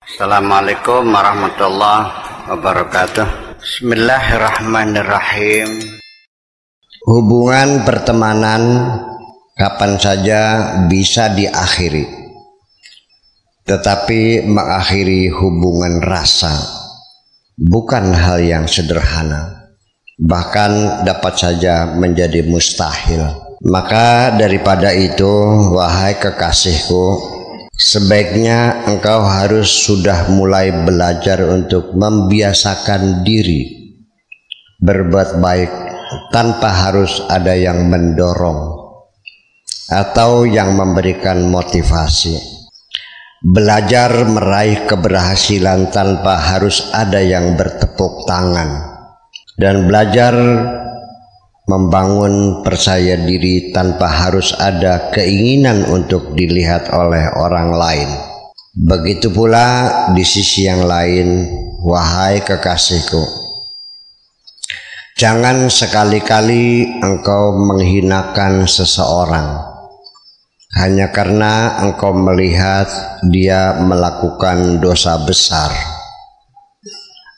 Assalamualaikum warahmatullahi wabarakatuh. Bismillahirrahmanirrahim. Hubungan pertemanan kapan saja bisa diakhiri, tetapi mengakhiri hubungan rasa bukan hal yang sederhana, bahkan dapat saja menjadi mustahil. Maka daripada itu, wahai kekasihku, sebaiknya engkau harus sudah mulai belajar untuk membiasakan diri berbuat baik tanpa harus ada yang mendorong atau yang memberikan motivasi. Belajar meraih keberhasilan tanpa harus ada yang bertepuk tangan, dan belajar membangun percaya diri tanpa harus ada keinginan untuk dilihat oleh orang lain. Begitu pula di sisi yang lain, wahai kekasihku, jangan sekali-kali engkau menghinakan seseorang hanya karena engkau melihat dia melakukan dosa besar.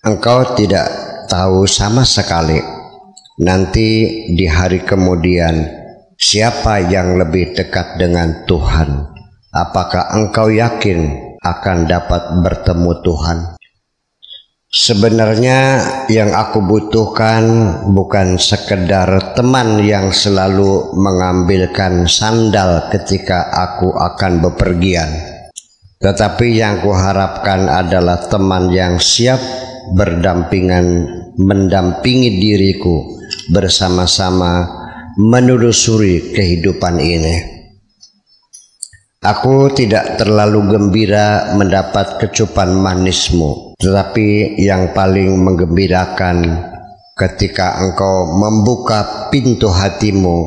Engkau tidak tahu sama sekali nanti di hari kemudian siapa yang lebih dekat dengan Tuhan. Apakah engkau yakin akan dapat bertemu Tuhan? Sebenarnya yang aku butuhkan bukan sekedar teman yang selalu mengambilkan sandal ketika aku akan bepergian, tetapi yang kuharapkan adalah teman yang siap mendampingi diriku bersama-sama menelusuri kehidupan ini. Aku tidak terlalu gembira mendapat kecupan manismu, tetapi yang paling menggembirakan ketika engkau membuka pintu hatimu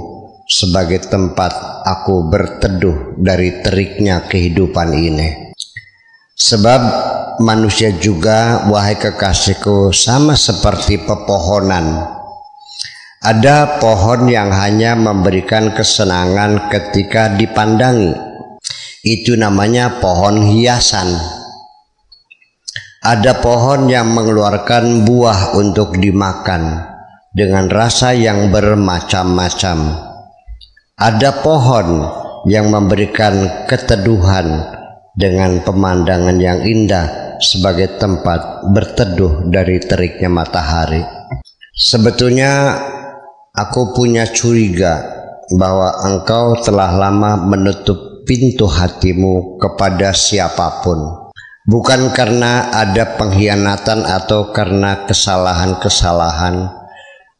sebagai tempat aku berteduh dari teriknya kehidupan ini. Sebab manusia juga, wahai kekasihku, sama seperti pepohonan. Ada pohon yang hanya memberikan kesenangan ketika dipandangi. Itu namanya pohon hiasan. Ada pohon yang mengeluarkan buah untuk dimakan dengan rasa yang bermacam-macam. Ada pohon yang memberikan keteduhan dengan pemandangan yang indah sebagai tempat berteduh dari teriknya matahari. Sebetulnya aku punya curiga bahwa engkau telah lama menutup pintu hatimu kepada siapapun, bukan karena ada pengkhianatan atau karena kesalahan-kesalahan,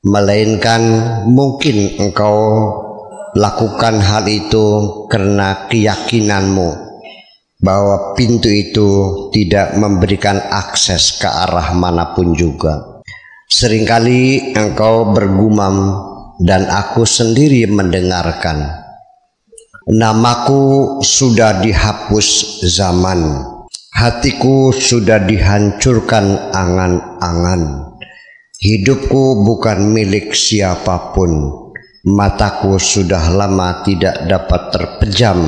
melainkan mungkin engkau lakukan hal itu karena keyakinanmu bahwa pintu itu tidak memberikan akses ke arah manapun juga. Seringkali engkau bergumam dan aku sendiri mendengarkan, namaku sudah dihapus zaman, hatiku sudah dihancurkan angan-angan, hidupku bukan milik siapapun, mataku sudah lama tidak dapat terpejam,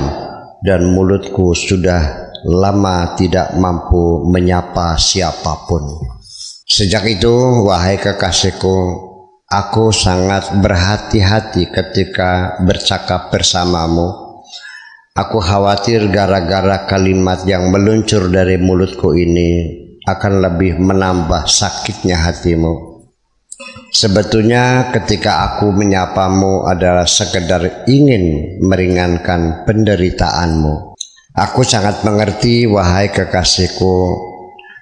dan mulutku sudah lama tidak mampu menyapa siapapun. Sejak itu, wahai kekasihku, aku sangat berhati-hati ketika bercakap bersamamu. Aku khawatir gara-gara kalimat yang meluncur dari mulutku ini akan lebih menambah sakitnya hatimu. Sebetulnya ketika aku menyapamu adalah sekedar ingin meringankan penderitaanmu. Aku sangat mengerti, wahai kekasihku,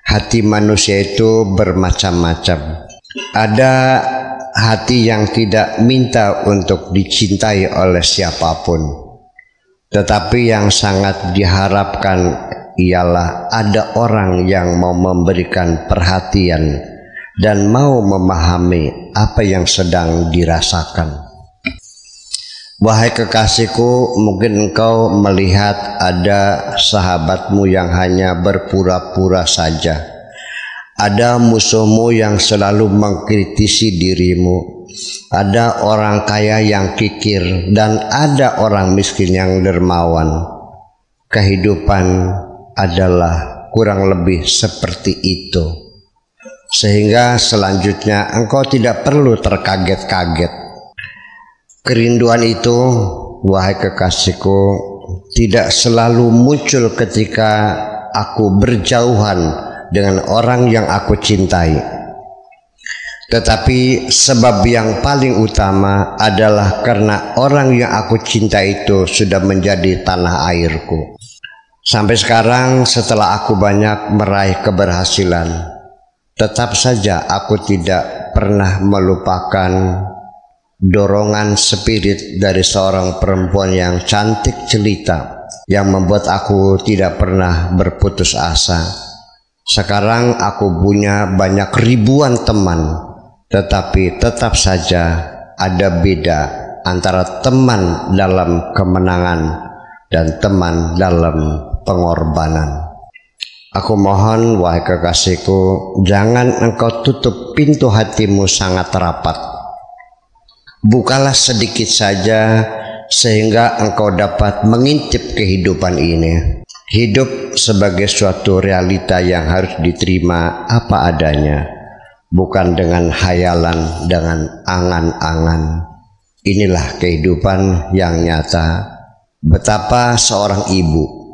hati manusia itu bermacam-macam. Ada hati yang tidak minta untuk dicintai oleh siapapun, tetapi yang sangat diharapkan ialah ada orang yang mau memberikan perhatian dan mau memahami apa yang sedang dirasakan. Wahai kekasihku, mungkin engkau melihat ada sahabatmu yang hanya berpura-pura saja. Ada musuhmu yang selalu mengkritisi dirimu. Ada orang kaya yang kikir dan ada orang miskin yang dermawan. Kehidupan adalah kurang lebih seperti itu. Sehingga selanjutnya engkau tidak perlu terkaget-kaget. Kerinduan itu, wahai kekasihku, tidak selalu muncul ketika aku berjauhan dengan orang yang aku cintai. Tetapi sebab yang paling utama adalah karena orang yang aku cinta itu sudah menjadi tanah airku. Sampai sekarang setelah aku banyak meraih keberhasilan, tetap saja aku tidak pernah melupakan dorongan spirit dari seorang perempuan yang cantik jelita yang membuat aku tidak pernah berputus asa. Sekarang aku punya banyak ribuan teman, tetapi tetap saja ada beda antara teman dalam kemenangan dan teman dalam pengorbanan. Aku mohon, wahai kekasihku, jangan engkau tutup pintu hatimu sangat rapat. Bukalah sedikit saja sehingga engkau dapat mengintip kehidupan ini. Hidup sebagai suatu realita yang harus diterima apa adanya, bukan dengan hayalan, dengan angan-angan. Inilah kehidupan yang nyata. Betapa seorang ibu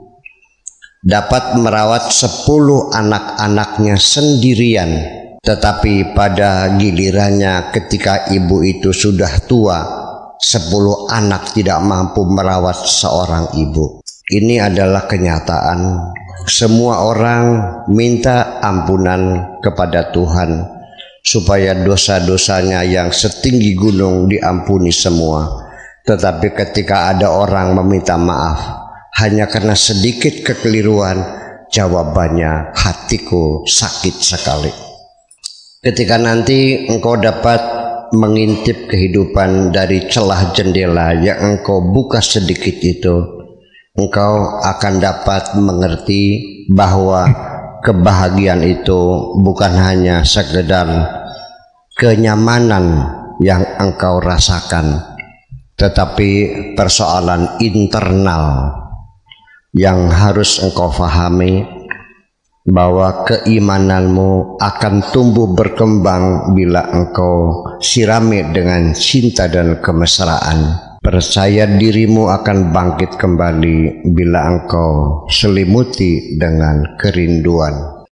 dapat merawat 10 anak-anaknya sendirian, tetapi pada gilirannya ketika ibu itu sudah tua, 10 anak tidak mampu merawat seorang ibu. Ini adalah kenyataan. Semua orang minta ampunan kepada Tuhan supaya dosa-dosanya yang setinggi gunung diampuni semua. Tetapi ketika ada orang meminta maaf hanya karena sedikit kekeliruan, jawabannya, hatiku sakit sekali. Ketika nanti engkau dapat mengintip kehidupan dari celah jendela yang engkau buka sedikit itu, engkau akan dapat mengerti bahwa kebahagiaan itu bukan hanya sekedar kenyamanan yang engkau rasakan, tetapi persoalan internal yang harus engkau fahami, bahwa keimananmu akan tumbuh berkembang bila engkau sirami dengan cinta dan kemesraan. Percaya dirimu akan bangkit kembali bila engkau selimuti dengan kerinduan.